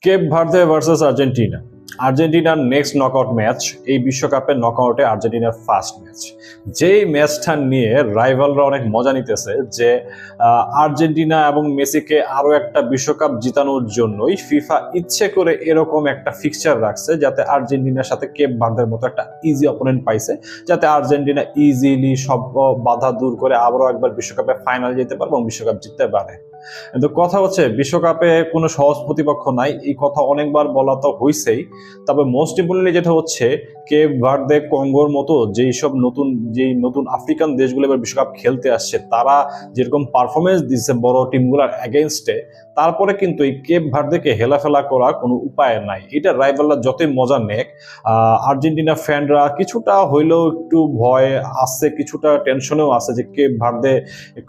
Cape Verde versus Argentina. আর্জেন্টিনার next knockout match, এই বিশ্বকাপের নকআউটে আর্জেন্টিনার ফার্স্ট ম্যাচ। যেই ম্যাচটা নিয়ে রাইভালরা অনেক মজা নিতেছে যে আর্জেন্টিনা এবং মেসিকে আরো একটা বিশ্বকাপ জিতানোর জন্যই ফিফা ইচ্ছে করে এরকম একটা ফিক্সচার রাখছে যাতে আর্জেন্টিনার সাথে কেপ ভার্দের মতো একটা ইজি অপোনেন্ট পাইছে, যাতে আর্জেন্টিনা ইজিলি সব বাধা দূর করে আবারও একবার বিশ্বকাপে ফাইনাল যেতে পারে এবং বিশ্বকাপ জিততে পারে। কিন্তু কথা হচ্ছে বিশ্বকাপে কোনো সহজ প্রতিপক্ষ নাই, এই কথা অনেকবার বলা তো হইছেই। তবে মোস্ট ইম্পর্টেন্টলি যেটা হচ্ছে কেপ ভার্দে, কঙ্গোর মতো যেই নতুন আফ্রিকান দেশগুলো এবার বিশ্বকাপ খেলতে আসছে, তারা যেরকম পারফরমেন্স দিচ্ছে বড় টিমগুলোর এগেনস্টে, তারপরে কিন্তু এই কেপ ভার্দেকে হেলাফেলা করা কোনো উপায় নাই। এটা রাইভালরা যতই মজা নেক, আর্জেন্টিনা ফ্যানরা কিছুটা হইলেও একটু ভয় আছে, কিছুটা টেনশনেও আছে যে কেপ ভার্দে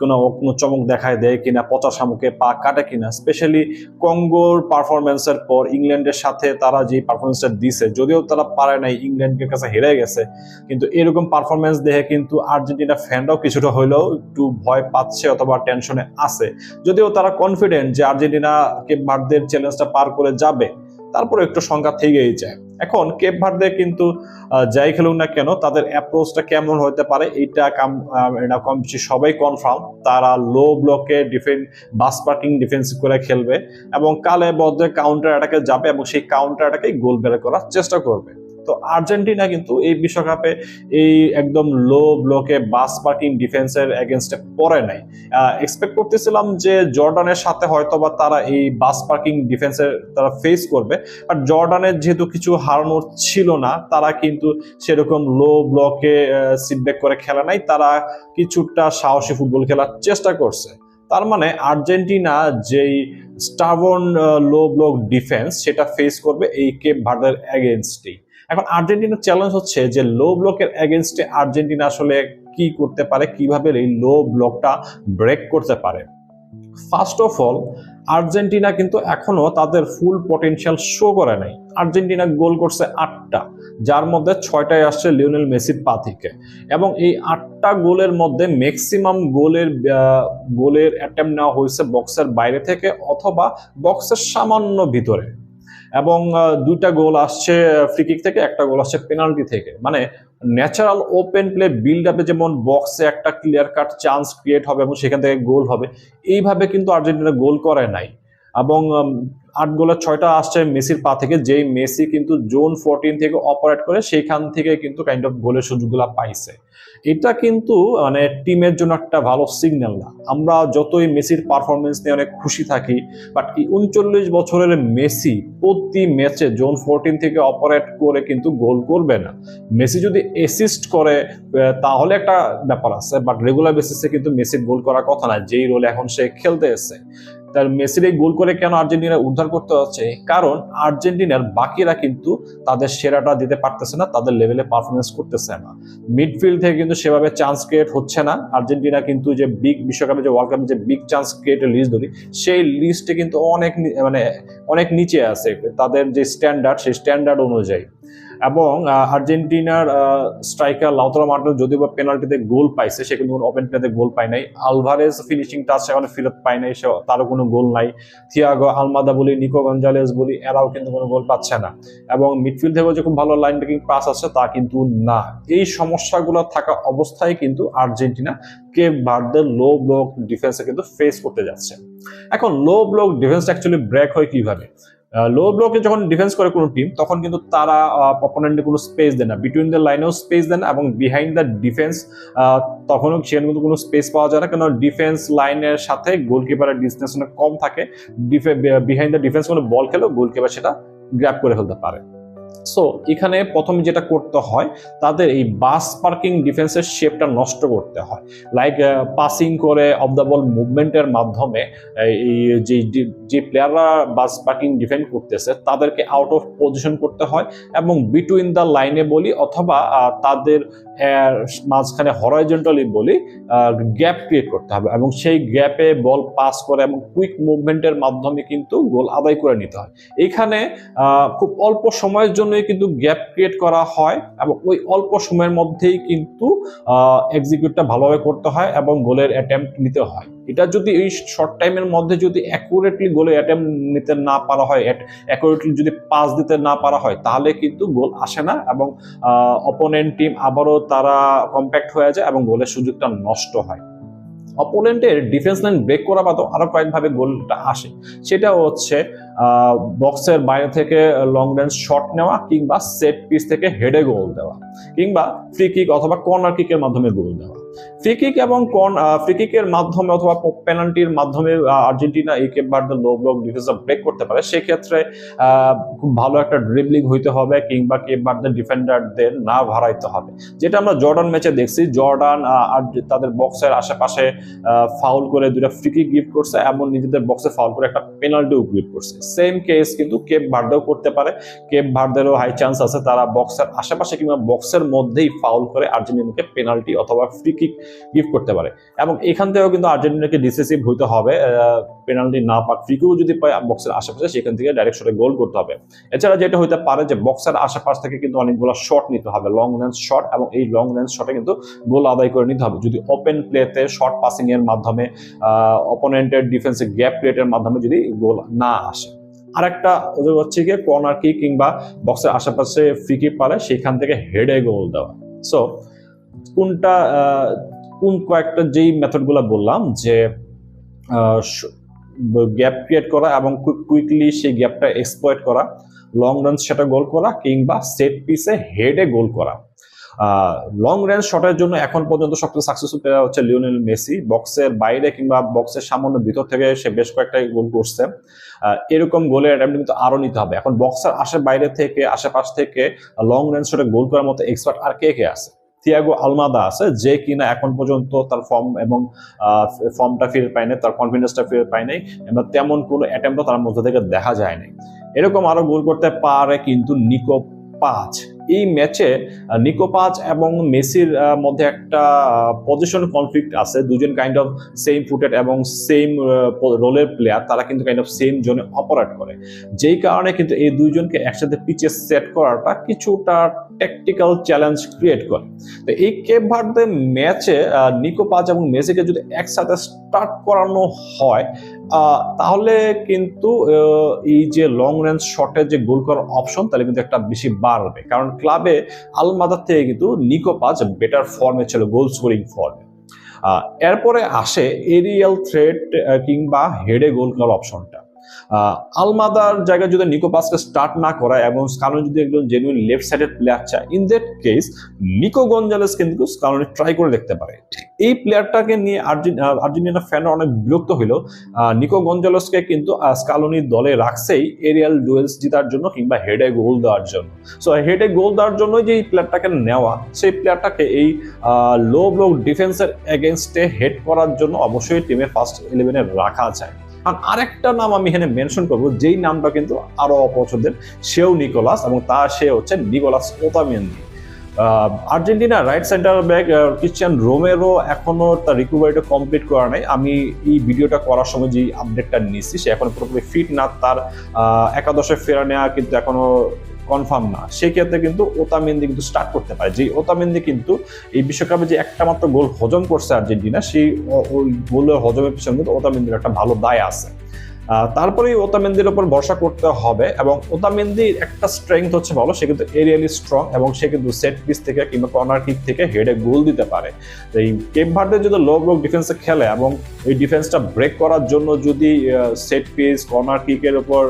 কোনো চমক দেখায় দেয় কিনা, পচা শামুকে পা কাটে কিনা। স্পেশালি কঙ্গোর পারফরমেন্সের পর ইংল্যান্ডের সাথে তারা যে পারফরমেন্সটা দিছে, যদিও তারা পারে নাই, ইংল্যান্ডের কাছে হেরে গেছে, কিন্তু এরকম পারফরমেন্স দেখে কিন্তু আর্জেন্টিনা ফ্যানরাও কিছুটা হইলেও একটু ভয় পাচ্ছে অথবা টেনশনে আছে। যদিও তারা কনফিডেন্ট যে আর্জেন্টিনা কেপ ভার্দের চ্যালেঞ্জটা পার করে যাবে, তারপরে একটু সংখ্যা থেকেই যায়। এখন কেপ ভার্দে কিন্তু যাই খেলুক না কেন, তাদের অ্যাপ্রোচটা কেমন হতে পারে এটা কম বেশি সবাই কনফার্ম। তারা লো ব্লকে বাস পার্কিং ডিফেন্স করে খেলবে এবং কালে বদ্ধে কাউন্টার অ্যাটাকে যাবে এবং সেই কাউন্টার অ্যাটাকে গোল বের করার চেষ্টা করবে। তো আর্জেন্টিনা কিন্তু এই বিশ্বকাপে এই একদম লো ব্লকে বাস পার্কিং ডিফেন্সের এগেনস্টে পড়ে নাই। এক্সপেক্ট করতেছিলাম যে জর্ডানের সাথে হয়তো বা তারা এই বাস পার্কিং ডিফেন্সের তারা ফেস করবে, বাট জর্ডানের যেহেতু কিছু হারানোর ছিল না, তারা কিন্তু সেরকম লো ব্লকে সিটব্যাক করে খেলা নাই, তারা কিছুটা সাহসী ফুটবল খেলার চেষ্টা করছে। তার মানে আর্জেন্টিনা যেই স্টাবন লো ব্লক ডিফেন্স সেটা ফেস করবে এই কেপ ভার্দের এগেনস্টেই। এখন আর্জেন্টিনার চ্যালেঞ্জ হচ্ছে যে লো ব্লকের এগেনস্টে আর্জেন্টিনা আসলে কি করতে পারে, কিভাবে এই লো ব্লকটা ব্রেক করতে পারে। ফার্স্ট অফ অল, আর্জেন্টিনা কিন্তু এখনো তাদের ফুল পটেনশিয়াল শো করে নাই। আর্জেন্টিনা গোল করছে 8টা, যার মধ্যে 6টাই আসছে লিওনেল মেসির পা থেকে, এবং এই 8টা গোলের মধ্যে ম্যাক্সিমাম গোলের অ্যাটেম্প নেওয়া হয়েছে বক্সের বাইরে থেকে অথবা বক্সের সামান্য ভিতরে, এবং 2টা গোল আসছে ফ্রি কিক থেকে, একটা গোল আসছে পেনাল্টি থেকে। মানে ন্যাচারাল ওপেন প্লে বিল্ড আপে যেমন বক্সে একটা ক্লিয়ার কাট চান্স ক্রিয়েট হবে এবং সেখান থেকে গোল হবে, এইভাবে কিন্তু আর্জেন্টিনা গোল করে নাই। এবং 8 গোলের 6টা আসছে মেসির পা থেকে, যেই মেসি কিন্তু জোন 14 থেকে অপারেট করে সেইখান থেকে কিন্তু কাইন্ড অফ গোলের সুযোগগুলো পাইছে। এটা কিন্তু মানে টিমের জন্য একটা ভালো সিগন্যাল না। আমরা যতই মেসির পারফরমেন্স নিয়ে অনেক খুশি থাকি, বাট এই 39 বছরের মেসি প্রতি ম্যাচে জোন 14 থেকে অপারেট করে কিন্তু গোল করবে না। মেসি যদি অ্যাসিস্ট করে তাহলে একটা ব্যাপার আছে, বাট রেগুলার বেসিসে কিন্তু মেসির গোল করার কথা না, যেই রোলে এখন সে খেলতে এসেছে। তার মেসির এই গোল করে কেন আর্জেন্টিনা উদ্ধার করতে হচ্ছে, কারণ আর্জেন্টিনার বাকিরা কিন্তু তাদের সেরাটা দিতে পারতেছে না, তাদের লেভেলে পারফরমেন্স করতেছে না। মিডফিল্ড থেকে কিন্তু সেভাবে চান্স ক্রিয়েট হচ্ছে না। আর্জেন্টিনা কিন্তু যে বিশ্বকাপে যে ওয়ার্ল্ড কাপে যে বিগ চান্স ক্রিয়েটের লিস্ট ধরি, সেই লিস্টে কিন্তু অনেক নিচে আছে তাদের যে স্ট্যান্ডার্ড, সেই স্ট্যান্ডার্ড অনুযায়ী। এবং আর্জেন্টিনার স্ট্রাইকার লাউতারো মার্টিনেজ যদিও বা পেনাল্টিতে গোল পাইছে, সে কিন্তু কোনো ওপেন প্লেতে গোল পায় নাই। আলভারেজ ফিনিশিং টাচ এখন ফেরত পায় নাই, সে তারও কোনো গোল নাই। থিয়াগো আলমাদা বলি, নিকো গঞ্জালেস বলি, এরাও কিন্তু কোনো গোল পাচ্ছে না। এবং মিডফিল্ড থেকেও যে খুব ভালো লাইন ব্রেকিং পাস আছে তা কিন্তু না। এই সমস্যাগুলো থাকা অবস্থায় কিন্তু আর্জেন্টিনা কেপ ভার্দের লো ব্লক ডিফেন্সে কিন্তু ফেস করতে যাচ্ছে। এখন low block defence actually break হয় কিভাবে? লো ব্লকে যখন ডিফেন্স করে কোনো টিম, তখন কিন্তু তারা অপোনেন্টে কোনো স্পেস দেয় না, বিটুইন দ্য লাইনেও স্পেস দেন, এবং বিহাইন্ড দ্য ডিফেন্স তখনও সেখানে কিন্তু কোনো স্পেস পাওয়া যায় না, কারণ ডিফেন্স লাইনের সাথে গোলকিপারের ডিস্টেন্স অনেক কম থাকে। বিহাইন্ড দ্য ডিফেন্স কোনো বল খেলেও গোলকিপার সেটা গ্র্যাব করে ফেলতে পারে। সো এখানে প্রথমে যেটা করতে হয়, তাদের এই বাস পার্কিং ডিফেন্সের শেপটা নষ্ট করতে হয়, লাইক পাসিং করে অফ দ্য বল মুভমেন্টের মাধ্যমে এই যে প্লেয়াররা বাস পার্কিং ডিফেন্ড করতেছে তাদেরকে আউট অফ পজিশন করতে হয়, এবং বিটুইন দ্য লাইনে বলি অথবা তাদের মাঝখানে হরাইজন্টালি বলি গ্যাপ ক্রিয়েট করতে হবে, এবং সেই গ্যাপে বল পাস করে এবং কুইক মুভমেন্টের মাধ্যমে কিন্তু গোল আদায় করে নিতে হয়। এখানে খুব অল্প সময়ের জন্যই কিন্তু গ্যাপ ক্রিয়েট করা হয় এবং ওই অল্প সময়ের মধ্যেই কিন্তু এক্সিকিউটটা ভালোভাবে করতে হয় এবং গোলের অ্যাটেম্প্ট নিতে হয়। এটা যদি এই শর্ট টাইমের মধ্যে যদি অ্যাকুরেটলি গোলের অ্যাটেম্প্ট নিতে না পারা হয়, অ্যাকুরেটলি যদি পাস দিতে না পারা হয়, তাহলে কিন্তু গোল আসে না এবং অপোনেন্ট টিম আবারও তারা কম্প্যাক্ট হয়ে যায় এবং গোলের সুযোগটা নষ্ট হয়। অপোনেন্টের ডিফেন্স লাইন ব্রেক করা বাদও আরো কয়েকভাবে গোলটা আসে, সেটা হচ্ছে বক্সের বাইরে থেকে লং রেঞ্জ শট নেওয়া, কিংবা সেট পিস থেকে হেডে গোল দেওয়া, কিংবা ফ্রি কিক অথবা কর্নার কিকের মাধ্যমে গোল দেওয়া। ফ্রি কিক এবং ফ্রি কিকের মাধ্যমে অথবা পেনাল্টির মাধ্যমে আর্জেন্টিনা এই কেপ ভার্দের লো ব্লক ডিফেন্সটা ব্রেক করতে পারে। সেক্ষেত্রে খুব ভালো একটা ড্রিবলিং হইতে হবে, কিংবা কেপ ভার্দের ডিফেন্ডারদের না হারাইতে হবে, যেটা আমরা জর্ডান ম্যাচে দেখছি। জর্ডান আর তাদের বক্সের আশেপাশে ফাউল করে দুটা ফ্রি কিক গিফট করছে এবং নিজেদের বক্সে ফাউল করে একটা পেনাল্টিও গিফট করছে। সেম কেস কিন্তু কেপ ভার্দেও করতে পারে। কেপ ভার্দেরও হাই চান্স আছে তারা বক্সের আশেপাশে কিংবা বক্সের মধ্যেই ফাউল করে আর্জেন্টিনাকে পেনাল্টি অথবা ফ্রি কিক গিফট করতে পারে। এবং এখান থেকেও কিন্তু আর্জেন্টিনাকে ডিসিসিভ হইতে হবে, পেনাল্টি না পাক ফ্রি কিকও যদি পায় বক্সের আশেপাশে, সেখান থেকে ডাইরেক্ট শটে গোল করতে হবে। এছাড়া যেটা হইতে পারে যে বক্সের আশেপাশ থেকে কিন্তু অনেকগুলো শট নিতে হবে, লং রেঞ্জ শট, এবং এই লং রেঞ্জ শটে কিন্তু গোল আদায় করে নিতে হবে। যদি ওপেন প্লেতে শর্ট পাসিং এর মাধ্যমে অপোনেন্টের ডিফেন্সে গ্যাপ ক্রিয়েটের মাধ্যমে যদি গোল না আসে। আরেকটা হচ্ছে গিয়ে কর্নার কিক কিংবা বক্সের আশেপাশে ফ্রি কিক পারে, সেখান থেকে হেডে গোল দেওয়া। সো কোন কয়েকটা যেই মেথডগুলো বললাম, যে গ্যাপ ক্রিয়েট করা এবং কুইকলি সেই গ্যাপটা এক্সপ্লয়েট করা, লং রেঞ্জ সেটা গোল করা, কিংবা সেট পিসে হেডে গোল করা। লং রেঞ্জ শটের জন্য এখন পর্যন্ত সবচেয়ে সাকসেসফুল প্লেয়ার হচ্ছে লিওনেল মেসি। বক্সের বাইরে কিংবা বক্সের সামান্য ভিতর থেকে সে বেশ কয়েকটা গোল করছে। এরকম গোলের অ্যাটেম্প্ট কিন্তু আরো নিতে হবে। এখন বক্সের বাইরে থেকে আশেপাশ থেকে লং রেঞ্জ শটে গোল করার মতো এক্সপার্ট আর কে কে আছে? থিয়াগো আলমাদা আছে, যে কিনা এখন পর্যন্ত তার ফর্মটা ফিরে পায় নাই, তার কনফিডেন্সটা ফিরে পায় নাই, এবং তেমন কোনো অ্যাটেম্পটও তার মধ্যে থেকে দেখা যায় নাই। এরকম আরো গোল করতে পারে কিন্তু নিকো পাচ। এই ম্যাচে নিকো পাচ এবং মেসির মধ্যে একটা পজিশন কনফ্লিক্ট আছে। দুজন কাইন্ড অফ সেম ফুটেড এবং সেম রোলের প্লেয়ার, তারা কিন্তু কাইন্ড অফ সেম জোনে অপারেট করে, যেই কারণে কিন্তু এই দুইজনকে একসাথে পিচে সেট করাটা কিছুটা ট্যাকটিক্যাল চ্যালেঞ্জ ক্রিয়েট করে। তো এই কেপ ভার্দে ম্যাচে নিকো পাচ এবং মেসিকে যদি একসাথে স্টার্ট করানো হয়, তাহলে কিন্তু এই যে লং রেঞ্জ শটে যে গোল করার অপশন, তাহলে কিন্তু একটা বেশি বাড়বে। কারণ ক্লাবে আলমাদার থেকে কিন্তু নিকো পাচ বেটার ফর্মে ছিল, গোল স্কোরিং ফর্মে। এরপরে আসে এরিয়াল থ্রেট কিংবা হেডে গোল করার অপশনটা। আলমাদার জায়গায় যদি নিকো পাচকে স্টার্ট না করা এবং স্কালোনি যদি একজন জেনুইন লেফট সাইডের প্লেয়ার চায়, in that case Nico Gonzalez কিন্তু স্কালোনি ট্রাই করে দেখতে পারে। এই প্লেয়ারটাকে নিয়ে আর্জেন্টিনা ফ্যানরা অনেক বিরক্ত হইল। নিকো গঞ্জালেসকে কিন্তু স্কালোনি দলে রাখছেই এরিয়াল ডুয়েলস জেতার জন্য কিংবা হেডে গোল দেওয়ার জন্য। সো হেডে গোল দেওয়ার জন্য যে এই প্লেয়ারটাকে নেওয়া, সেই প্লেয়ারটাকে এই লো ব্লক ডিফেন্সের এগেনস্টে হেড করার জন্য অবশ্যই টিমের ফার্স্ট 11-এ রাখা যায়। আরেকটা নাম আমি এখানে মেনশন করবো, যেই নামটা কিন্তু আরো অপছন্দের, সেও নিকোলাস, এবং সে হচ্ছে Nicolas Otamendi. Argentina right centre back Cristian Romero এখনো তার রিকভারিটা কমপ্লিট করা নাই। আমি এই ভিডিওটা করার সময় যে আপডেটটা নিচ্ছি, সে এখনো পুরোপুরি ফিট না, তার একাদশে ফেরা নেওয়া কিন্তু এখনো কনফার্ম না। সেই ক্ষেত্রে কিন্তু ওতামেন্দি কিন্তু স্টার্ট করতে পারে। যে ওতামেন্দি কিন্তু এই বিশ্বকাপে যে একটা মাত্র গোল হজম করছে আর্জেন্টিনা, সেই ওই গোলের হজমের পিছনে কিন্তু ওতামেন্দির একটা ভালো দায় আছে। তারপরেই ওতামেন্দির উপর ভরসা করতে হবে। এবং ওতামেন্দির একটা স্ট্রেংথ হচ্ছে ভালো, সে কিন্তু এরিয়ালি স্ট্রং এবং সে কিন্তু সেট পিস থেকে কিংবা কর্নার কিক থেকে হেডে গোল দিতে পারে। এই কেপ ভার্দে যদি লো ব্লক ডিফেন্সে খেলে এবং এই ডিফেন্সটা ব্রেক করার জন্য যদি সেট পিস কর্নার কিকের উপর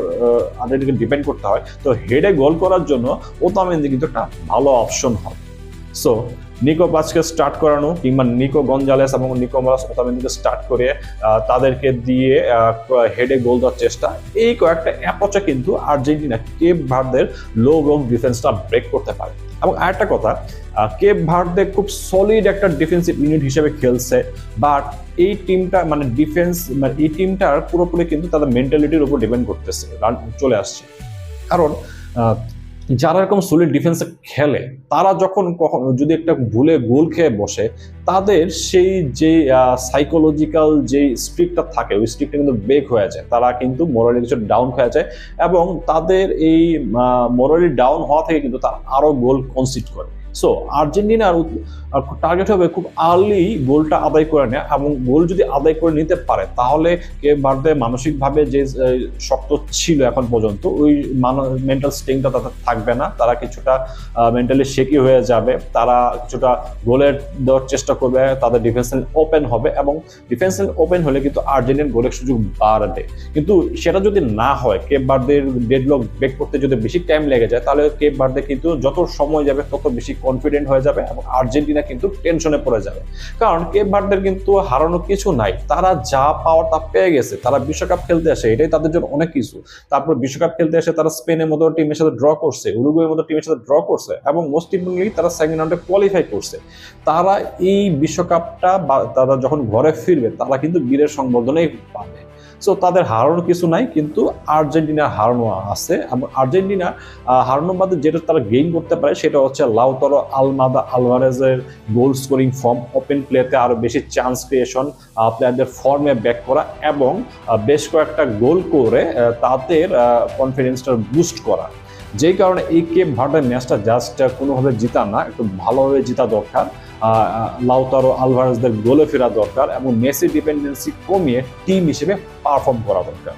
আর্জেন্টিনাকে ডিপেন্ড করতে হয়, তো হেডে গোল করার জন্য ওতামেন্দি কিন্তু একটা ভালো অপশন হবে। সো নিকো পাচকে স্টার্ট করানো কিংবা নিকো গঞ্জালেস এবং নিকোলাস ওতামেন্দিকে স্টার্ট করে তাদেরকে দিয়ে হেডে গোল দেওয়ার চেষ্টা, এই কয়েকটা অ্যাপ্রোচে কিন্তু আর্জেন্টিনা কেপ ভার্দের লো ব্লক ডিফেন্সটা ব্রেক করতে পারে। এবং আরেকটা কথা, কেপ ভার্দে খুব সলিড একটা ডিফেন্সিভ ইউনিট হিসেবে খেলছে, বাট এই টিমটা এই টিমটার পুরোপুরি কিন্তু তাদের মেন্টালিটির উপর ডিপেন্ড করতেছে, চলে আসছে। কারণ যারা এরকম সলিড ডিফেন্সে খেলে তারা যখন কখন যদি একটা ভুলে গোল খেয়ে বসে, তাদের সেই যে সাইকোলজিক্যাল যে স্ট্রিকটা থাকে ওই স্ট্রিকটা কিন্তু ব্রেক হয়ে যায়, তারা কিন্তু মোরালি কিছু ডাউন হয়ে যায় এবং তাদের এই মোরালি ডাউন হওয়া থেকে কিন্তু তারা আরো গোল কনসিড করে। সো আর্জেন্টিনার টার্গেট হবে খুব আর্লি গোলটা আদায় করে নেয়, এবং গোল যদি আদায় করে নিতে পারে তাহলে কে বার্দে মানসিকভাবে যে শক্ত ছিল এখন পর্যন্ত ওই মেন্টাল স্ট্রেংটা তাদের থাকবে না, তারা কিছুটা মেন্টালি শেকি হয়ে যাবে, তারা কিছুটা গোলের দেওয়ার চেষ্টা করবে, তাদের ডিফেন্সিভ ওপেন হবে এবং ডিফেন্সিভ ওপেন হলে কিন্তু আর্জেন্টিনার গোলের সুযোগ বাড়বে। কিন্তু সেটা যদি না হয়, কেপ বার্দের ডেডলক ব্রেক করতে যদি বেশি টাইম লেগে যায়, তাহলে কেপ বার্দে কিন্তু যত সময় যাবে তত বেশি কনফিডেন্ট হয়ে যাবে এবং আর্জেন্টিনা কিন্তু টেনশনে পড়ে যাবে। কারণ কেপ বার্দের কিন্তু হারানোর কিছু নাই, তারা যা পাওয়ার তা পেয়ে গেছে, তারা বিশ্বকাপ খেলতে আসে, এটাই তাদের জন্য অনেক কিছু। তারপর বিশ্বকাপ খেলতে এসে তারা স্পেনের মতো টিমের সাথে ড্র করছে, উরুগুয়ের মতো টিমের সাথে ড্র করছে এবং মোস্ট ইম্পর্টেন্টলি তারা সেকেন্ড রাউন্ডে কোয়ালিফাই করছে। তারা এই বিশ্বকাপটা বা তারা যখন ঘরে ফিরবে তারা কিন্তু বীরের সংবর্ধনাই পাবে। সো তাদের হারানোর কিছু নাই, কিন্তু আর্জেন্টিনার হারানো আছে এবং আর্জেন্টিনা হারানোর বাদে যেটা তারা গেইন করতে পারে সেটা হচ্ছে লাউতারো আলমাদা আলভারেজের গোল স্কোরিং ফর্ম, ওপেন প্লেতে আরো বেশি চান্স ক্রিয়েশন, প্লেয়ারদের ফর্মে ব্যাক করা এবং বেশ কয়েকটা গোল করে তাদের কনফিডেন্সটা বুস্ট করা। যেই কারণে এই কেপ ভার্দের ম্যাচটা জাস্ট কোনোভাবে জিতা না, একটু ভালোভাবে জিতা দরকার, লাউতারো আলভারেজদের গোলে ফেরা দরকার এবং মেসি ডিপেন্ডেন্সি কমিয়ে টিম হিসেবে পারফর্ম করা দরকার।